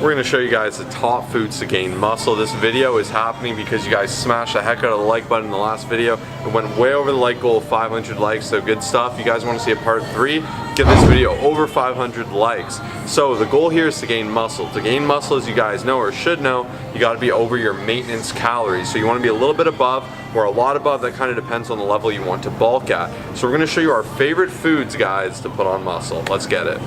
we're gonna show you guys the top foods to gain muscle. This video is happening because you guys smashed the heck out of the like button in the last video. It went way over the like goal of 500 likes, so good stuff. You guys wanna see a part 3? Give this video over 500 likes. So the goal here is to gain muscle. To gain muscle, as you guys know or should know, you gotta be over your maintenance calories. So you wanna be a little bit above or a lot above. That kind of depends on the level you want to bulk at. So we're gonna show you our favorite foods, guys, to put on muscle. Let's get it.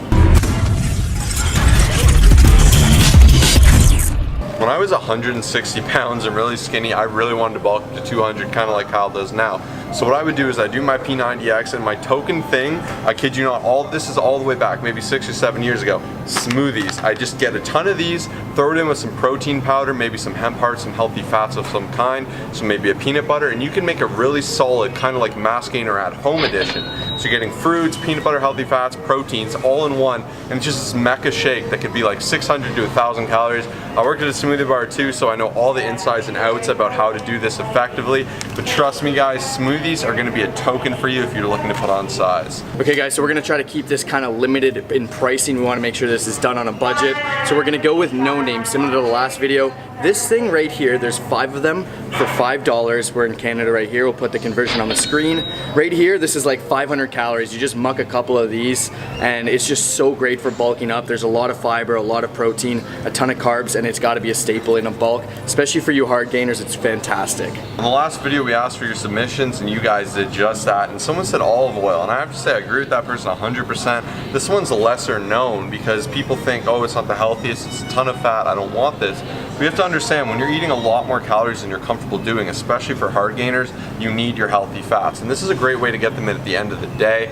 When I was 160 pounds and really skinny, I really wanted to bulk to 200, kind of like Kyle does now. So what I would do is I do my P90X, and my token thing, I kid you not, this is all the way back, maybe 6 or 7 years ago, smoothies. I just get a ton of these, throw it in with some protein powder, maybe some hemp hearts, some healthy fats of some kind, so maybe a peanut butter, and you can make a really solid, kind of like mass gainer at home edition. So you're getting fruits, peanut butter, healthy fats, proteins, all in one, and it's just this mecha shake that could be like 600 to 1,000 calories. I worked at a smoothie bar too, so I know all the insides and outs about how to do this effectively. But trust me guys, smoothies are gonna be a token for you if you're looking to put on size. Okay guys, so we're gonna try to keep this kind of limited in pricing. We wanna make sure this is done on a budget. So we're gonna go with no name, similar to the last video. This thing right here, there's 5 of them for $5. We're in Canada right here. We'll put the conversion on the screen. Right here, this is like 500 calories. You just muck a couple of these and it's just so great for bulking up. There's a lot of fiber, a lot of protein, a ton of carbs, and it's gotta be a staple in a bulk. Especially for you hard gainers, it's fantastic. In the last video, we asked for your submissions and you guys did just that. And someone said olive oil, and I have to say I agree with that person 100%. This one's lesser known because people think, oh, it's not the healthiest, it's a ton of fat, I don't want this. We have to understand, when you're eating a lot more calories than you're comfortable doing, especially for hard gainers, you need your healthy fats. And this is a great way to get them in at the end of the day.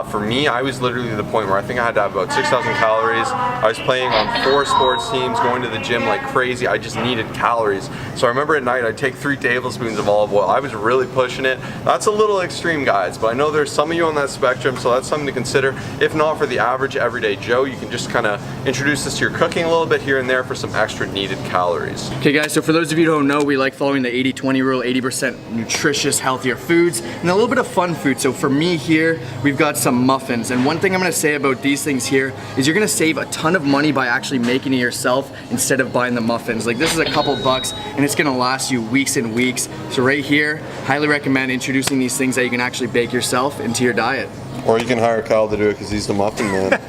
For me, I was literally to the point where I think I had to have about 6,000 calories. I was playing on 4 sports teams, going to the gym like crazy. I just needed calories. So I remember at night, I'd take 3 tablespoons of olive oil. I was really pushing it. That's a little extreme, guys, but I know there's some of you on that spectrum, so that's something to consider. If not, for the average everyday Joe, you can just kind of introduce this to your cooking a little bit here and there for some extra needed calories. Okay guys, so for those of you who don't know, we like following the 80-20 rule, 80% nutritious, healthier foods, and a little bit of fun food. So for me here, we've got some muffins. And one thing I'm gonna say about these things here is you're gonna save a ton of money by actually making it yourself instead of buying the muffins. Like, this is a couple bucks and it's gonna last you weeks and weeks. So right here, highly recommend introducing these things that you can actually bake yourself into your diet. Or you can hire Kyle to do it because he's the muffin man.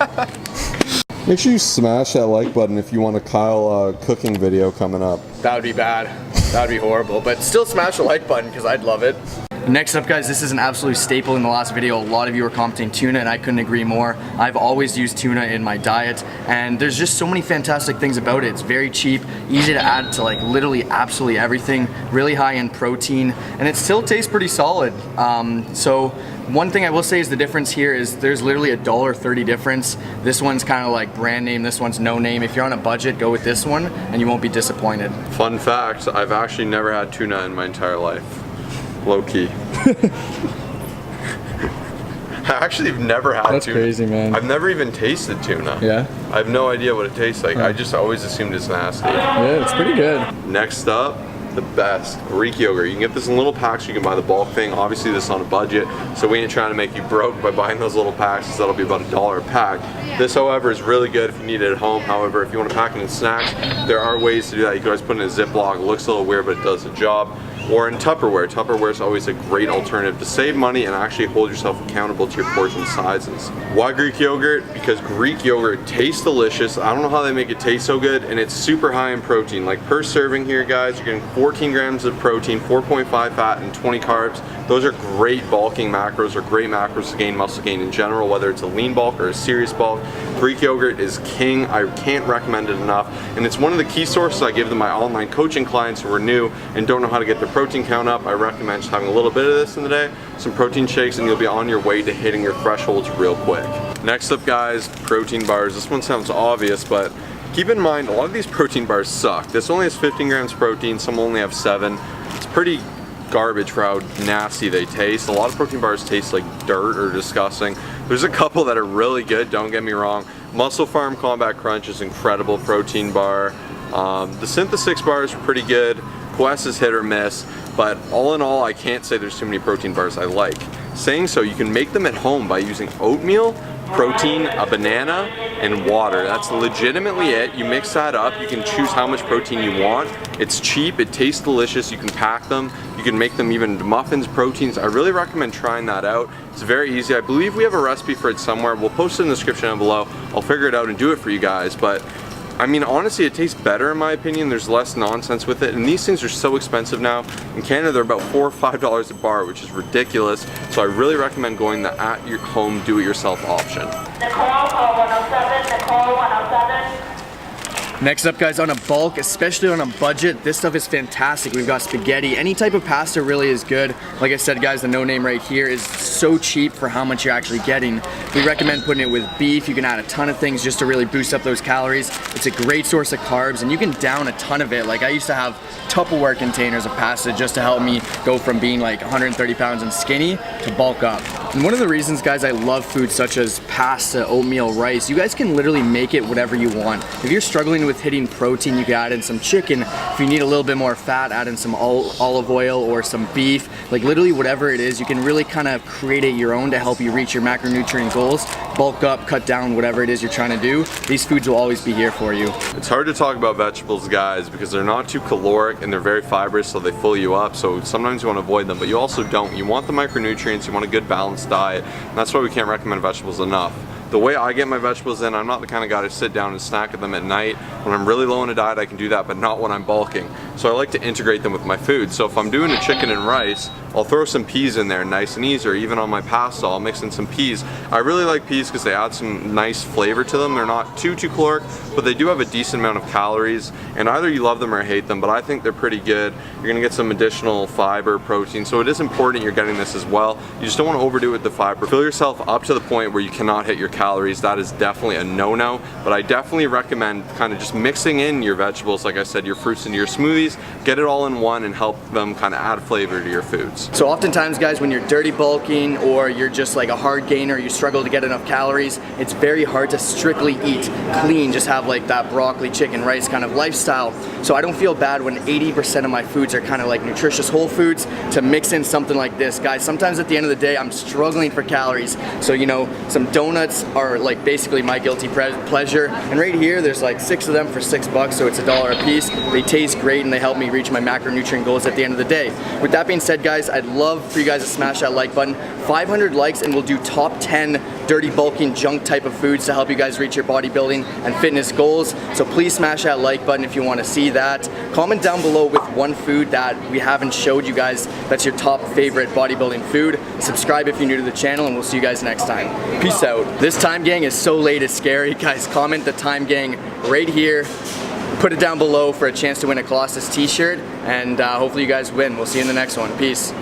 Make sure you smash that like button if you want a Kyle cooking video coming up. That would be bad. That would be horrible. But still smash the like button because I'd love it. Next up guys, this is an absolute staple in the last video. A lot of you were commenting tuna and I couldn't agree more. I've always used tuna in my diet and there's just so many fantastic things about it. It's very cheap, easy to add to like literally absolutely everything, really high in protein, and it still tastes pretty solid. So one thing I will say is the difference here is there's literally a $1.30 difference. This one's kind of like brand name, this one's no name. If you're on a budget, go with this one and you won't be disappointed. Fun fact, I've actually never had tuna in my entire life. Low key. I actually have never had That's tuna. crazy, man. I've never even tasted tuna. Yeah? I have no idea what it tastes like. I just always assumed it's nasty. Yeah, it's pretty good. Next up, the best, Greek yogurt. You can get this in little packs, you can buy the bulk thing. Obviously this is on a budget, so we ain't trying to make you broke by buying those little packs, because that'll be about $1 a pack. This, however, is really good if you need it at home. However, if you want to pack it in snacks, there are ways to do that. You can always put it in a Ziploc. It looks a little weird, but it does the job. Or in Tupperware. Tupperware is always a great alternative to save money and actually hold yourself accountable to your portion sizes. Why Greek yogurt? Because Greek yogurt tastes delicious. I don't know how they make it taste so good, and it's super high in protein. Like, per serving here, guys, you're getting 14 grams of protein, 4.5 fat, and 20 carbs. Those are great bulking macros, or great macros to gain muscle gain in general, whether it's a lean bulk or a serious bulk. Greek yogurt is king. I can't recommend it enough, and it's one of the key sources I give to my online coaching clients who are new and don't know how to get their protein count up. I recommend just having a little bit of this in the day, some protein shakes, and you'll be on your way to hitting your thresholds real quick. Next up guys, protein bars. This one sounds obvious, but keep in mind a lot of these protein bars suck. This only has 15 grams protein, some only have 7. It's pretty garbage for how nasty they taste. A lot of protein bars taste like dirt or disgusting. There's a couple that are really good, don't get me wrong. Muscle Farm Combat Crunch is incredible protein bar. The Synthesix bars are pretty good. Quest is hit or miss, but all in all, I can't say there's too many protein bars I like. Saying so, you can make them at home by using oatmeal, protein, a banana, and water. That's legitimately it. You mix that up, you can choose how much protein you want. It's cheap, it tastes delicious, you can pack them, you can make them even into muffins, proteins. I really recommend trying that out. It's very easy. I believe we have a recipe for it somewhere. We'll post it in the description down below. I'll figure it out and do it for you guys, but I mean, honestly, it tastes better in my opinion. There's less nonsense with it, and these things are so expensive now. In Canada, they're about $4 or $5 a bar, which is ridiculous. So I really recommend going the at your home, do-it-yourself option. Nicole, call 107, Nicole 107. Next up, guys, on a bulk, especially on a budget, this stuff is fantastic. We've got spaghetti. Any type of pasta really is good. Like I said, guys, the No Name right here is so cheap for how much you're actually getting. We recommend putting it with beef. You can add a ton of things just to really boost up those calories. It's a great source of carbs, and you can down a ton of it. Like, I used to have Tupperware containers of pasta just to help me go from being like 130 pounds and skinny to bulk up. And one of the reasons, guys, I love food such as pasta, oatmeal, rice, you guys can literally make it whatever you want. If you're struggling with hitting protein, you can add in some chicken. If you need a little bit more fat, add in some olive oil or some beef. Like, literally whatever it is, you can really kind of create it your own to help you reach your macronutrient goals, bulk up, cut down, whatever it is you're trying to do. These foods will always be here for you. It's hard to talk about vegetables, guys, because they're not too caloric and they're very fibrous, so they fill you up. So sometimes you want to avoid them, but you also don't. You want the micronutrients, you want a good balanced diet, and that's why we can't recommend vegetables enough. The way I get my vegetables in, I'm not the kind of guy to sit down and snack at them at night. When I'm really low on a diet, I can do that, but not when I'm bulking. So I like to integrate them with my food. So if I'm doing a chicken and rice, I'll throw some peas in there, nice and easy, or even on my pasta, I'll mix in some peas. I really like peas because they add some nice flavor to them. They're not too caloric, but they do have a decent amount of calories, and either you love them or hate them, but I think they're pretty good. You're gonna get some additional fiber, protein, so it is important you're getting this as well. You just don't want to overdo it with the fiber. Fill yourself up to the point where you cannot hit your calories. That is definitely a no-no, but I definitely recommend kind of just mixing in your vegetables, like I said, your fruits into your smoothies, get it all in one and help them kind of add flavor to your foods. So oftentimes, guys, when you're dirty bulking or you're just like a hard gainer, you struggle to get enough calories, it's very hard to strictly eat clean, just have like that broccoli, chicken, rice kind of lifestyle. So I don't feel bad when 80% of my foods are kind of like nutritious whole foods to mix in something like this. Guys, sometimes at the end of the day, I'm struggling for calories. So, you know, some donuts are like basically my guilty pleasure. And right here, there's like 6 of them for $6, so it's $1 a piece. They taste great and they help me reach my macronutrient goals at the end of the day. With that being said, guys, I'd love for you guys to smash that like button. 500 likes and we'll do top 10 dirty bulking junk type of foods to help you guys reach your bodybuilding and fitness goals. So please smash that like button if you want to see that. Comment down below with one food that we haven't showed you guys that's your top favorite bodybuilding food. Subscribe if you're new to the channel, and we'll see you guys next time. Peace out. This time gang is so late it's scary. Guys, comment the time gang right here. Put it down below for a chance to win a Colossus t-shirt, and hopefully you guys win. We'll see you in the next one. Peace.